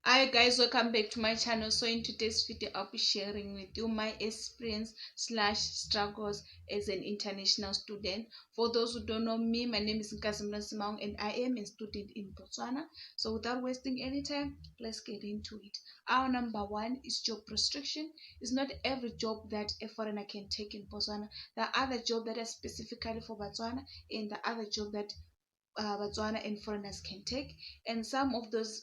Hi guys, welcome back to my channel. So in today's video I'll be sharing with you my experience slash struggles as an international student. For those who don't know me, my name is Nkasimla Simang and I am a student in Botswana. So without wasting any time, let's get into it. Our number one is job restriction. It's not every job that a foreigner can take in Botswana. There are other jobs that are specifically for Botswana and the other job that Botswana and foreigners can take, and some of those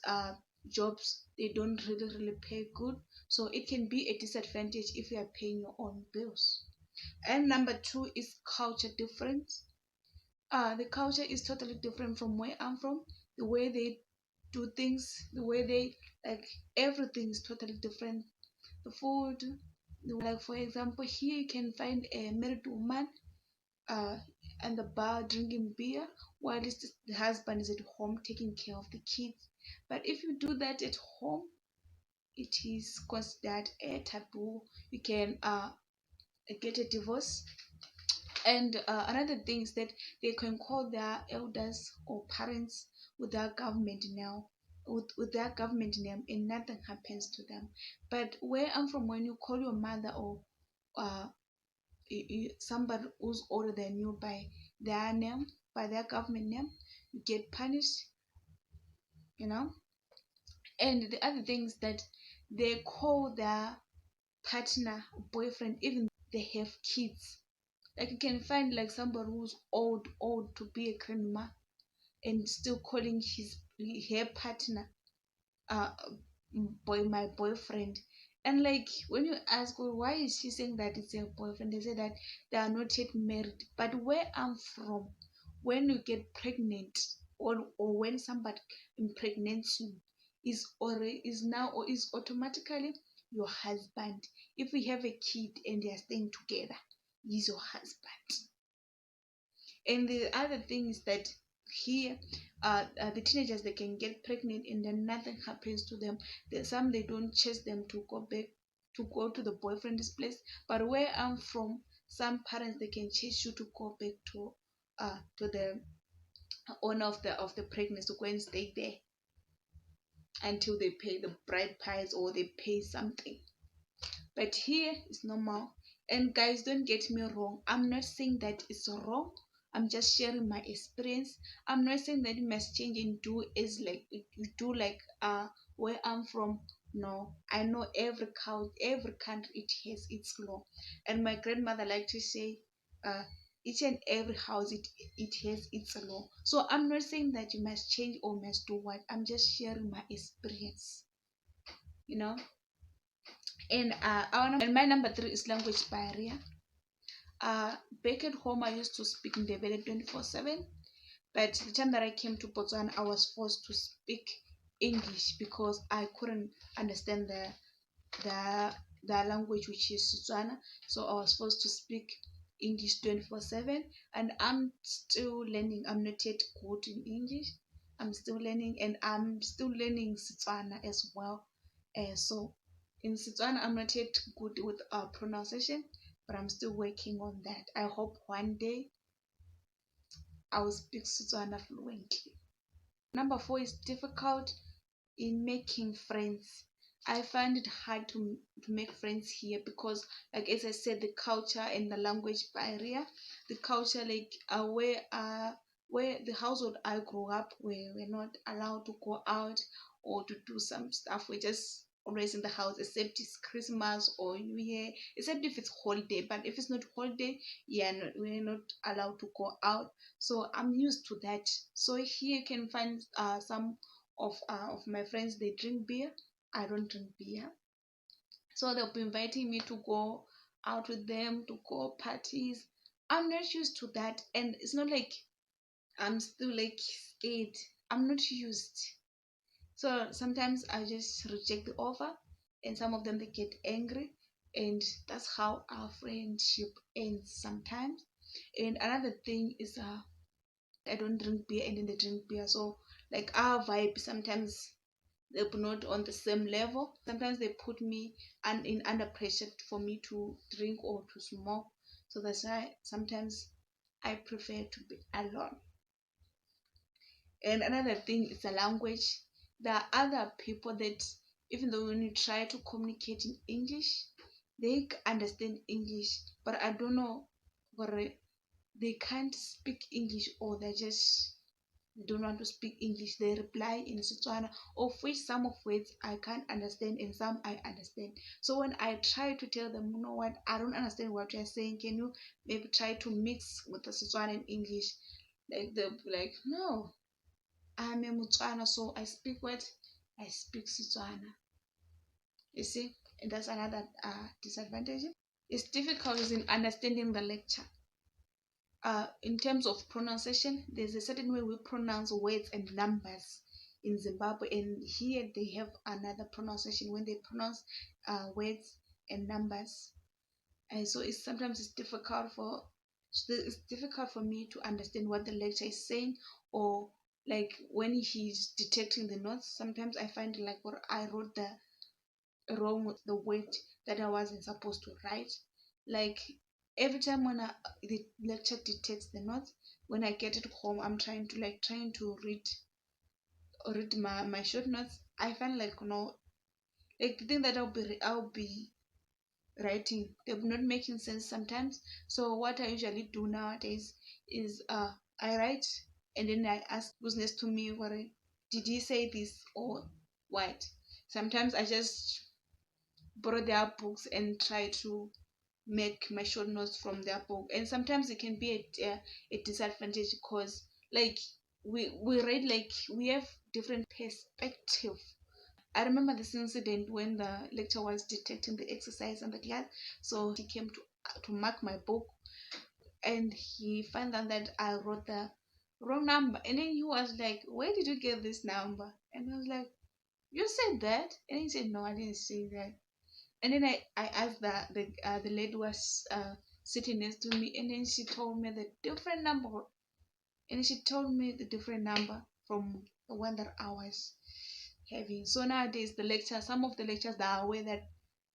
jobs they don't really pay good, so it can be a disadvantage if you are paying your own bills. And number two is culture difference. The culture is totally different from where I'm from. The way they do things, the way they like everything is totally different. The food, like for example, here you can find a married woman uh, and the bar drinking beer while the husband is at home taking care of the kids. But if you do that at home, it is considered a taboo. You can get a divorce. And another thing is that they can call their elders or parents with their government now. With their government name, and nothing happens to them. But where I'm from, when you call your mother or uh, somebody who's older than you by their name, by their government name, you get punished, you know. And the other thing is that they call their partner boyfriend even they have kids. Like you can find like somebody who's old to be a grandma and still calling her partner uh my boyfriend. And like when you ask, well, why is she saying that it's her boyfriend, they say that they are not yet married. But where I'm from, when you get pregnant, or when somebody impregnates you, is now or is automatically your husband. If we have a kid and they are staying together, he's your husband. And the other thing is that here, the teenagers, they can get pregnant and then nothing happens to them. There's some, they don't chase them to go back to go to the boyfriend's place. But where I'm from, some parents, they can chase you to go back to the owner of the pregnancy, to go and stay there until they pay the bride price or they pay something. But here it's normal. And guys, don't get me wrong, I'm not saying that it's wrong. I'm just sharing my experience. I'm not saying that you must change and do as like you do like where I'm from. No, I know every country it has its law. And my grandmother liked to say each and every house it has its law. So I'm not saying that you must change or must do what. I'm just sharing my experience, you know. And and my number three is language barrier. Back at home, I used to speak in Ndebele 24/7, but the time that I came to Botswana, I was forced to speak English because I couldn't understand the the language, which is Setswana. So I was forced to speak English 24/7, and I'm still learning. I'm not yet good in English. I'm still learning, and I'm still learning Setswana as well. So in Setswana, I'm not yet good with pronunciation, but I'm still working on that. I hope one day I will speak Setswana fluently. Number four is difficult in making friends. I find it hard to make friends here because, like as I said, the culture and the language barrier. The culture, like where the household I grew up, where we're not allowed to go out or to do some stuff. We're just always in the house, except it's Christmas or New Year, except if it's holiday. But if it's not holiday, yeah, no, we're not allowed to go out. So I'm used to that. So here you can find some of my friends, they drink beer. I don't drink beer, so they'll be inviting me to go out with them to go parties. I'm not used to that, and it's not like I'm still like scared. I'm not used, so sometimes I just reject the offer, and some of them they get angry, and that's how our friendship ends sometimes. And another thing is I don't drink beer and then they drink beer, so like our vibe sometimes they're not on the same level. Sometimes they put me in under pressure for me to drink or to smoke. So that's why sometimes I prefer to be alone. And another thing is the language. there are other people that even though when you try to communicate in English, they understand English, but I don't know, but they can't speak English, or they just don't want to speak English. They reply in Setswana, of which some of words I can't understand and some I understand. So when I try to tell them, you know what, I don't understand what you're saying, can you maybe try to mix with the Setswana and English? Like they'll be like, no, I'm a Motswana, so I speak what? I speak Setswana. You see, and that's another disadvantage. It's difficult in understanding the lecture. In terms of pronunciation, there's a certain way we pronounce words and numbers in Zimbabwe, and here they have another pronunciation when they pronounce words and numbers. And so it's difficult for me to understand what the lecturer is saying, or like when he's detecting the notes. Sometimes I find like what I wrote wrong with the word that I wasn't supposed to write. Like every time when the lecture detects the notes, when I get it home, I'm trying to read my short notes. I find like, like the thing that I'll be writing, they're not making sense sometimes. So what I usually do nowadays is I write, and then I ask who's next to me, what did he say this or what. Sometimes I just borrow their books and try to make my short notes from their book, and sometimes it can be a disadvantage because like we read, like we have different perspective. I remember this incident when the lecturer was detecting the exercise in the class, so he came to mark my book, and he found out that I wrote the wrong number, and then he was like, where did you get this number? And I was like, you said that. And he said, no, I didn't say that. And then I asked the lady was sitting next to me, and then she told me the different number, and she told me the different number from the one that I was having. So nowadays some of the lectures that are aware that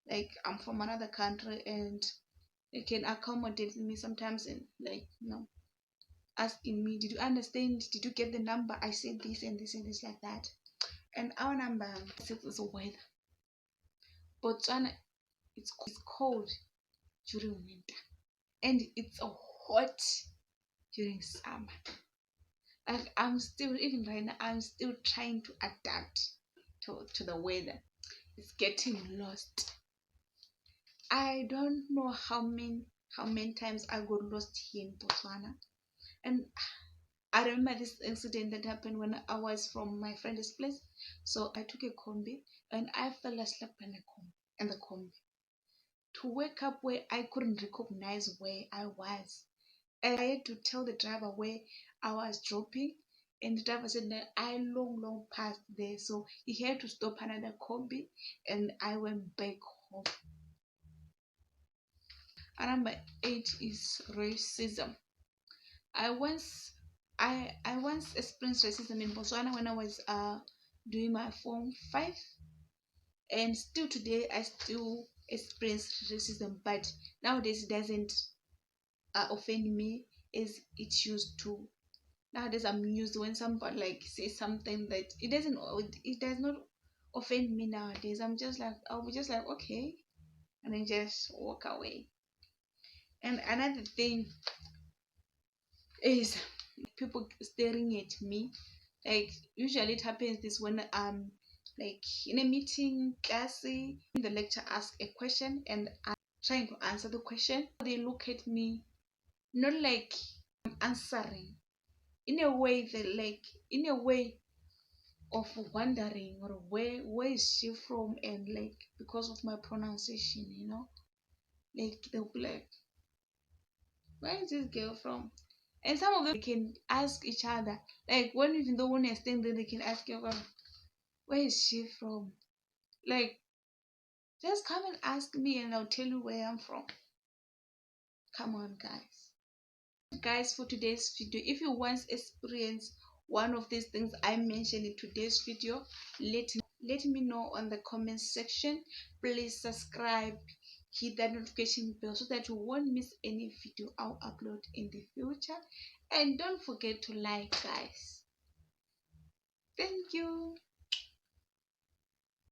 like I'm from another country, and they can accommodate me sometimes, and like, asking me, did you understand, did you get the number, I said this and this and this, like that. And our number 6 is weather. Botswana, it's cold during winter, and it's hot during summer. Like I'm still, even right now, I'm still trying to adapt to the weather. It's getting lost. I don't know how many times I got lost here in Botswana. And I remember this incident that happened when I was from my friend's place. So I took a combi, and I fell asleep in the combi. To wake up where I couldn't recognize where I was, I had to tell the driver where I was dropping, and the driver said that I long past there, so he had to stop another combi, and I went back home. And number 8 is racism. I once I once experienced racism in Botswana when I was doing my Form 5, and still today I still experience racism, but nowadays it doesn't offend me as it used to. Nowadays I'm used when somebody like says something that it does not offend me. Nowadays I'll be just like, okay, and then just walk away. And another thing is people staring at me. Like usually it happens this when like in a meeting, classy, the lecturer asks a question and I'm trying to answer the question. They look at me not like I'm answering, in a way that like in a way of wondering, or where is she from, and like because of my pronunciation, like they'll be like, where is this girl from? And some of them can ask each other, like even though when you're staying there, they can ask you, well, where is she from? Like, just come and ask me, and I'll tell you where I'm from. Come on, guys, for today's video, if you once experience one of these things I mentioned in today's video, let me know on the comment section. Please subscribe, hit that notification bell so that you won't miss any video I'll upload in the future, and don't forget to like, guys. Thank you.